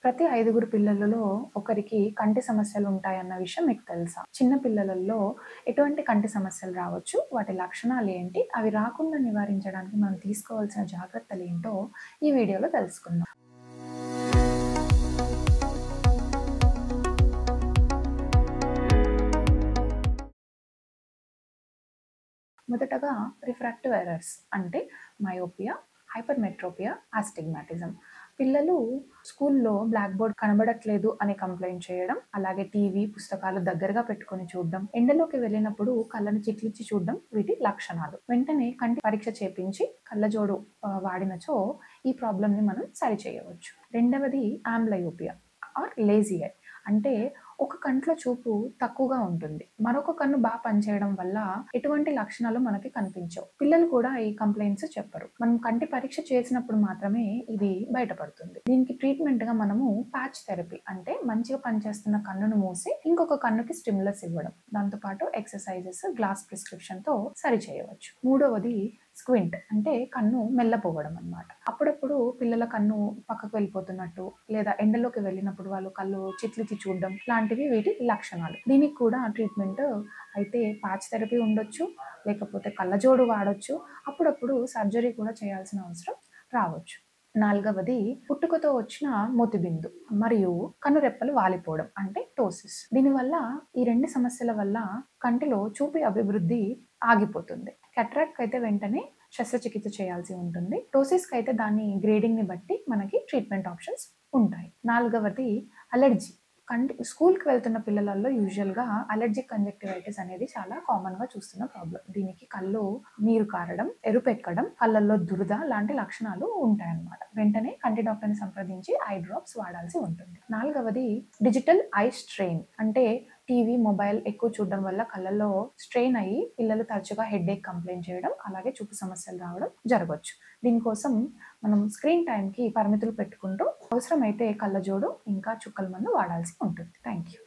ప్రతి 5గురు పిల్లలలో ఒకరికి కంటి సమస్యలు ఉంటాయన్న విషయం మీకు తెలుసా? చిన్న పిల్లలలో ఎటువంటి కంటి సమస్యలు రావచ్చు? వాటి లక్షణాలేంటి? అవి రాకుండా నివారించడానికి మనం తీసుకోవాల్సిన జాగ్రత్తలేంటో ఈ వీడియోలో తెలుసుకుందాం. మొదటగా రిఫ్రాక్టివ్ ఎర్రర్స్ అంటే మయోపియా, హైపర్‌మెట్రోపియా, ఆస్టిగ్మాటిజం. పిల్లలు స్కూల్‌లో బ్లాక్ బోర్డ్ కనబడట్లేదు అని కంప్లెయింట్ చేయడం, అలాగే టీవీ, పుస్తకాలు దగ్గరగా పెట్టుకొని చూడడం, ఎండలోకి వెళ్ళినప్పుడు కళ్ళని చిట్లిచ్చి చూడడం వీటి లక్షణాలు. వెంటనే కంటి పరీక్ష చేపించి కళ్ళజోడు వాడినచో ఈ ప్రాబ్లమ్‌ని మనం సరిచేయవచ్చు. రెండవది అంబ్లయోపియా ఆర్ లేజీ ఐ అంటే ఒక కంట్లో చూపు తక్కువగా ఉంటుంది. మరొక కన్ను పనిచేయడం వల్ల ఎటువంటి లక్షణాలు మనకి కనిపించవు. పిల్లలు కూడా ఈ కంప్లెయింట్స్ చెప్పరు. మనం కంటి పరీక్ష చేసినప్పుడు మాత్రమే ఇది బయటపడుతుంది. దీనికి ట్రీట్మెంట్‌గా మనము ప్యాచ్ థెరపీ అంటే మంచిగా పనిచేస్తున్న కన్నును మూసి ఇంకొక కన్నుకి స్టిమ్యులస్ ఇవ్వడం. దాంతో పాటు ఎక్సర్‌సైజెస్, గ్లాస్ ప్రిస్క్రిప్షన్‌తో సరిచేయవచ్చు. మూడవది స్క్వింట్ అంటే కన్ను మెల్లపోవడం అన్నమాట. అప్పుడప్పుడు పిల్లల కన్ను పక్కకు వెళ్ళిపోతున్నట్టు లేదా ఎండలోకి వెళ్ళినప్పుడు వాళ్ళు కళ్ళు చిట్లిచి చూడడం లాంటివి వీటి లక్షణాలు. దీనికి కూడా ట్రీట్మెంట్ అయితే ప్యాచ్ థెరపీ ఉండొచ్చు, లేకపోతే కళ్ళజోడు వాడొచ్చు. అప్పుడప్పుడు సర్జరీ కూడా చేయాల్సిన అవసరం రావచ్చు. నాలుగవది పుట్టుకతో వచ్చిన మోతిబిందు మరియు కనురెప్పలు వాలిపోవడం అంటే టోసిస్. దీనివల్ల ఈ 2 సమస్యల వల్ల కంటిలో చూపు అభివృద్ధి ఆగిపోతుంది. క్యాటరాక్ట్ అయితే వెంటనే శస్త్రచికిత్స చేయాల్సి ఉంటుంది. టోసిస్‌కి అయితే దాని గ్రేడింగ్‌ని బట్టి మనకి ట్రీట్మెంట్ ఆప్షన్స్ ఉంటాయి. నాలుగవది అలెర్జీ. స్కూల్‌కి వెళ్తున్న పిల్లలలో యూజువల్‌గా అలెర్జిక్ కంజక్టివైటిస్ అనేది చాలా కామన్‌గా చూస్తున్న ప్రాబ్లమ్. దీనికి కళ్ళు నీరు కారడం, ఎరుపెక్కడం, కళ్ళల్లో దురద లాంటి లక్షణాలు ఉంటాయన్నమాట. వెంటనే కంటి డాక్టర్‌ని సంప్రదించి ఐ డ్రాప్స్ వాడాల్సి ఉంటుంది. నాలుగవది డిజిటల్ ఐ స్ట్రెయిన్ అంటే టీవీ, మొబైల్ ఎక్కువ చూడడం వల్ల కళ్ళల్లో స్ట్రెయిన్ అయ్యి పిల్లలు తరచుగా హెడేక్ కంప్లెయింట్ చేయడం, అలాగే చూపు సమస్యలు రావడం జరగొచ్చు. దీనికోసం మనం స్క్రీన్ టైంకి పరిమితులు పెట్టుకుంటూ అవసరమైతే కళ్ళజోడు ఇంకా చుక్కల మందు వాడాల్సి ఉంటుంది. Thank you.